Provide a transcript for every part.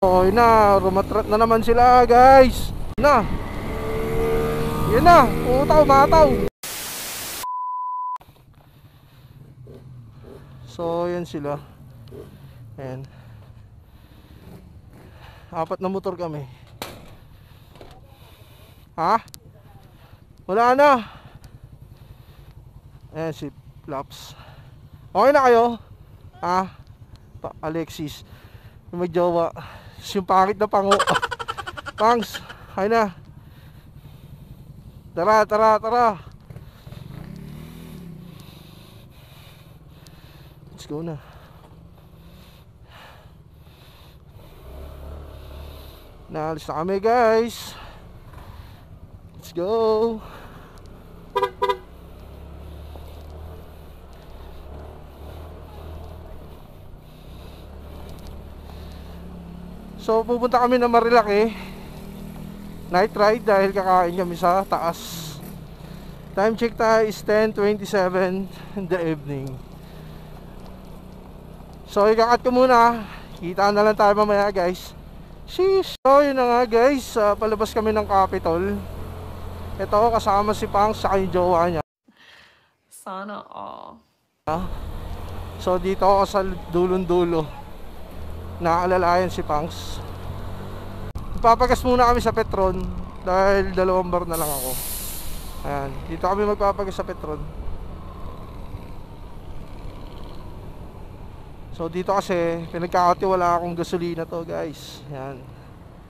Oh, yun na, rumatrat na naman sila guys. Yun na. Yun na, utaw, mataw. So, yan sila. Ayan. 4 na motor kami. Ha? Wala na. Ayan si Laps. Okay na kayo? Ha? Alexis, yung may jowa. Yung pangit na pango. Pangs, ay na. Tara, tara, tara. Let's go na. Naalis na kami guys. Let's go. So pupunta kami na Marilaki night ride dahil kakain kami sa taas. Time check tayo is 10:27 in the evening. So ikakat ko muna. Kita na lang tayo mamaya guys. Sheesh. So yun na nga guys, palabas kami ng Capitol. Ito kasama si Pang sa yung jowa niya. Sana all. So dito ako sa dulong-dulo. Naaalalayan si Pangs. Magpapagas muna kami sa Petron dahil 2 bar na lang ako. Ayan, dito kami magpapagas sa Petron. So dito kasi pinagkakatiwala akong gasolina to guys. Ayan.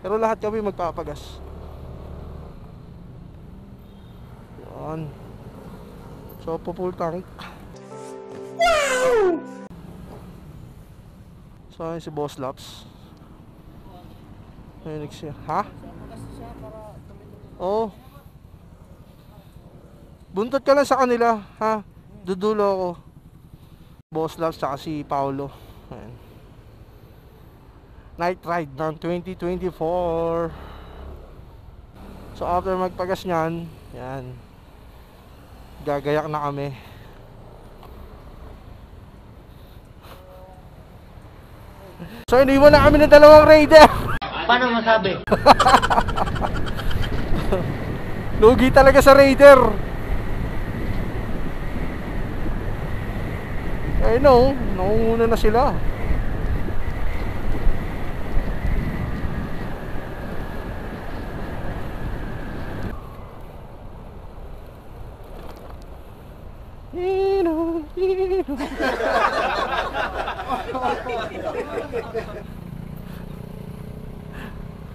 Pero lahat kami magpapagas. Ayan. So full tank. Wow! So ayun si Boss Laps. Ayun siya. Ha? Oo. Buntot ka lang sa kanila, ha? Dudulo ako. Boss Laps saka si Paolo. Ayan. Night ride ng 2024. So after magpagas nyan, yan, gagayak na kami. So iniwan na kami ng 2 raider. Paano masabi? Lugi talaga sa raider. I know, nangunguna na sila.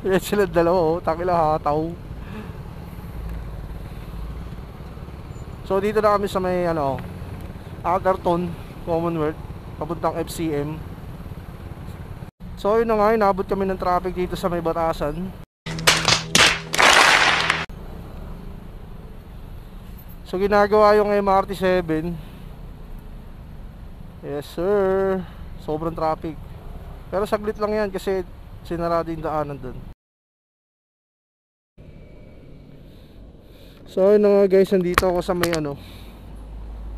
Yan sila dalawa, oh. Takila hataw. So dito na kami sa may Atherton Commonwealth papuntang FCM. So yun na nga, inabot kami ng traffic dito sa may Batasan. So ginagawa yung MRT 7. Yes sir. Sobrang traffic. Pero saglit lang yan kasi sinarado yung daanan dun. So yun na nga guys, nandito ako sa may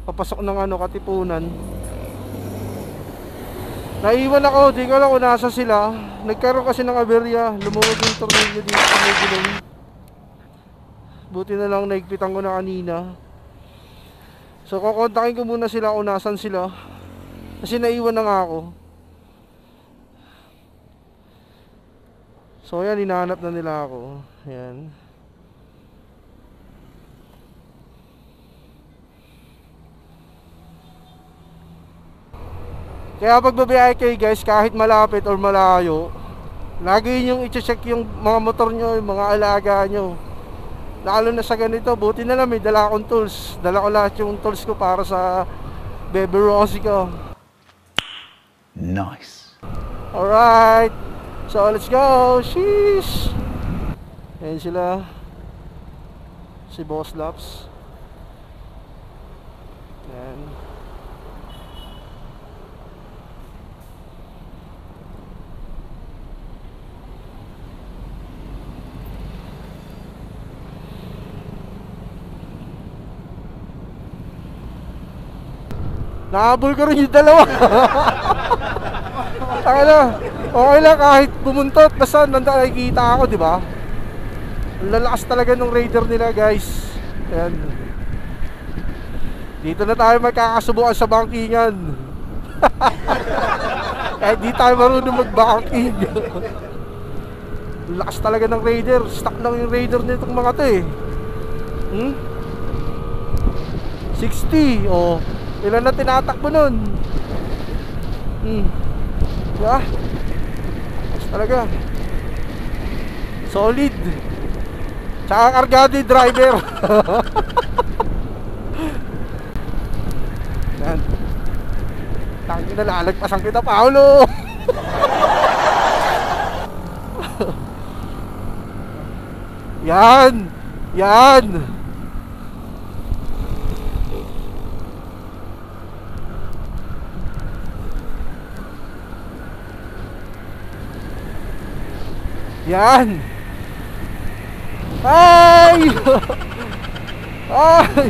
papasok ng Katipunan. Naiwan ako, di ko alam kung nasa sila. Nagkaroon kasi ng aberya, lumuwag yung tornilyo dito sa may gulong. Buti na lang naigpitan ko na kanina. So kukontakin ko muna sila kung nasan sila, kasi naiwan na nga ako. So yan, hinahanap na nila ako. Yan. Kaya pag babiyahe kayo guys, kahit malapit or malayo, lagi yung i-check yung mga motor nyo, yung mga alaga nyo. Lalo na sa ganito, buti na lang may dala akong tools. Dala ko lahat yung tools ko para sa baby Rosie ko. Nice. Alright, so let's go. Sheesh. Ayan sila, si Boss Laps. Ayan. Nahabol ko rin yung dalawa. Taka na. Okay lang kahit bumuntot, basta nakikita ako, di ba? Ang lalakas talaga ng Raider nila, guys. Ayan. Dito na tayo magkakasubukan sa bankingan. Kahit di tayo marunong mag-banking. Lakas talaga ng Raider. Stuck lang yung Raider nitong mga to eh. 60. Oh, ilan na tinatakbo nun? Yeah. Lakas talaga. Solid. Tsaka kargado yung driver. Yan. Tangin na, lalagpasan kita, Paolo. Yan. Yan. Yan. Ay! Ay!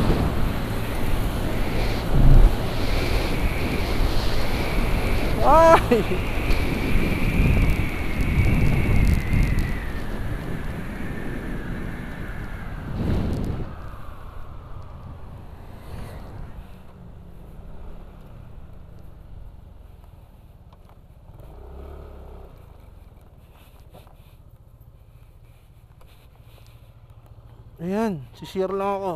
Ay! Ayan, sishare lang ako.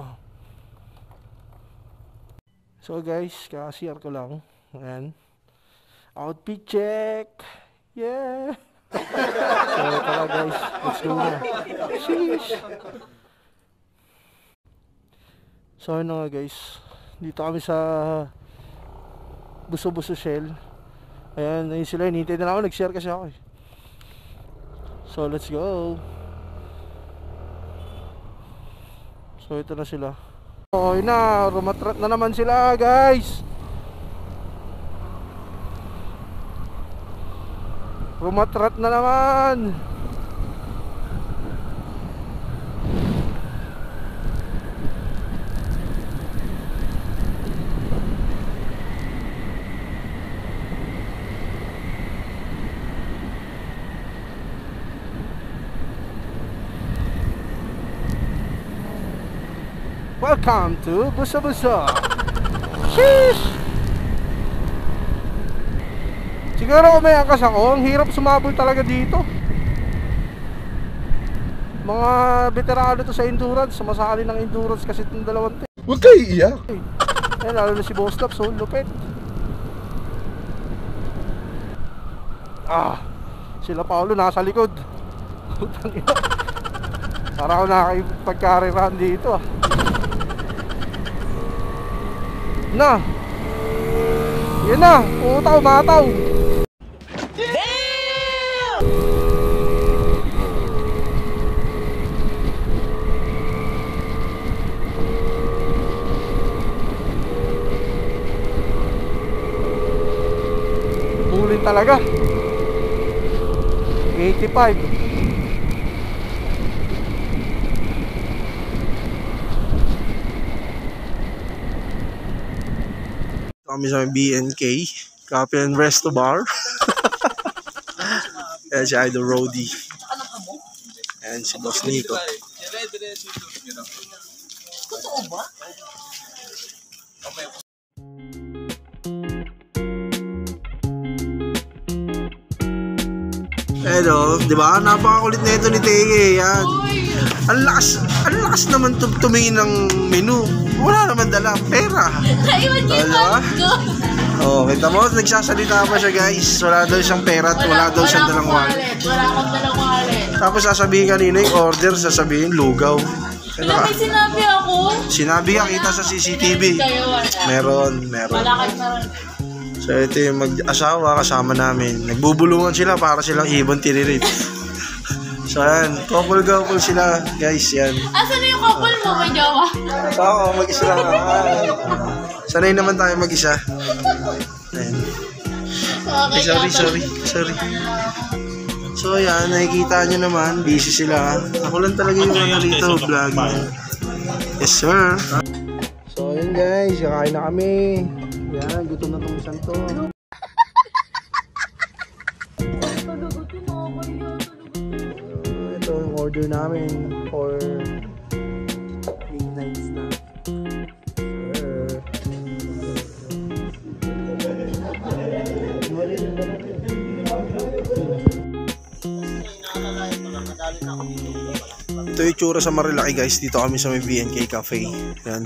So guys, kaka-share ko lang. Ayan. Outfit check. Yeah. So tara guys, let's go na. Sheesh. So ano nga guys, dito kami sa Buso-Buso Shell. Ayan, ayun sila, hinihintay na ako, nag-share kasi ako eh. So let's go. So ito na sila. Okay na, rumatrat na naman sila guys. Rumatrat na naman. Welcome to Buso-Buso. Sheesh! Siguro kung may angkas ako, ang hirap sumabol talaga dito. Mga veterano to sa endurance, sumasali ng endurance kasi itong dalawang to. Huwag kayo iiyak. Eh, lalo na si Boss Lap, so lupit. Ah, sila Paolo nasa likod. Para ako nakakipagkarirahan dito ah. Na. Yan na, utaw, mataw. Damn! Bulin talaga. 85. Kami sa BNK, Coffee and Resto Bar. Ayan si Idol Rody. Ayan si Boss Nico. Totoo ba? Hello, di ba? Napakakulit na ito ni Tege. Yan. Ang lakas naman tumingin ng menu. Wala naman dala, pera. Naiwan niya yung Diba? bag ko. Oh, kita mo, nagsasalita pa siya guys. Wala daw siyang pera at wala daw siyang dalang wallet. Wala akong dalang wallet. Tapos sasabihin kanina yung order, sasabihin lugaw. Ano Wala, ka? may sinabi ako. Sinabi ka, kita sa CCTV. Kayo, wala. Meron. Wala kayo meron. So ito yung mag-asawa kasama namin. Nagbubulungan sila para silang ibon tiririt. So yan, couple sila guys, yan. Asan na yung couple mo? May jowa? Oo, mag-isa lang. Sanay naman tayo mag-isa. Ayan. Ay, sorry. So yan, nakikita nyo naman, busy sila. Ako lang talaga yung ano rito, vlog. Yes sir. So yun guys, kakain na kami. Yan, gutom na tong isang to. Ito yung order namin for midnight snack. Ito yung tsura sa Marilaki guys. Dito kami sa may BNK Cafe. Yan.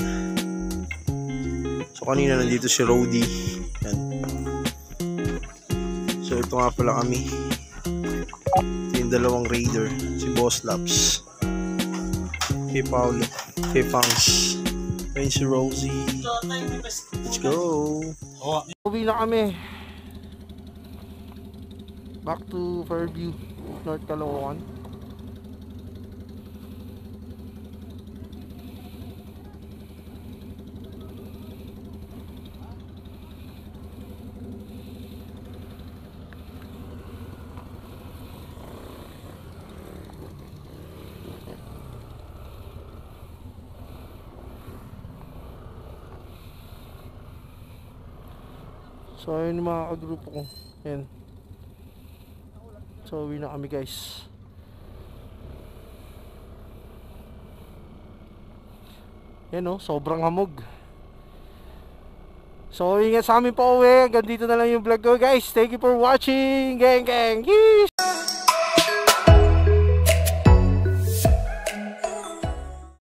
So kanina nandito si Rody. Yan. So ito nga pala kami. Ito yung dalawang raider. Si Boss Laps. Kay Paolo. Kay Fangs. Ayun si Rosie. Let's go. Uwi na kami. Back to Fairview, North Caloocan. So ayun yung mga kagrupo ko. Yan. So uwi na kami guys. Yan o, sobrang hamog. So ingat sa amin pa uwi. Hanggang dito na lang yung vlog ko guys. Thank you for watching. Gang gang. Yeesh!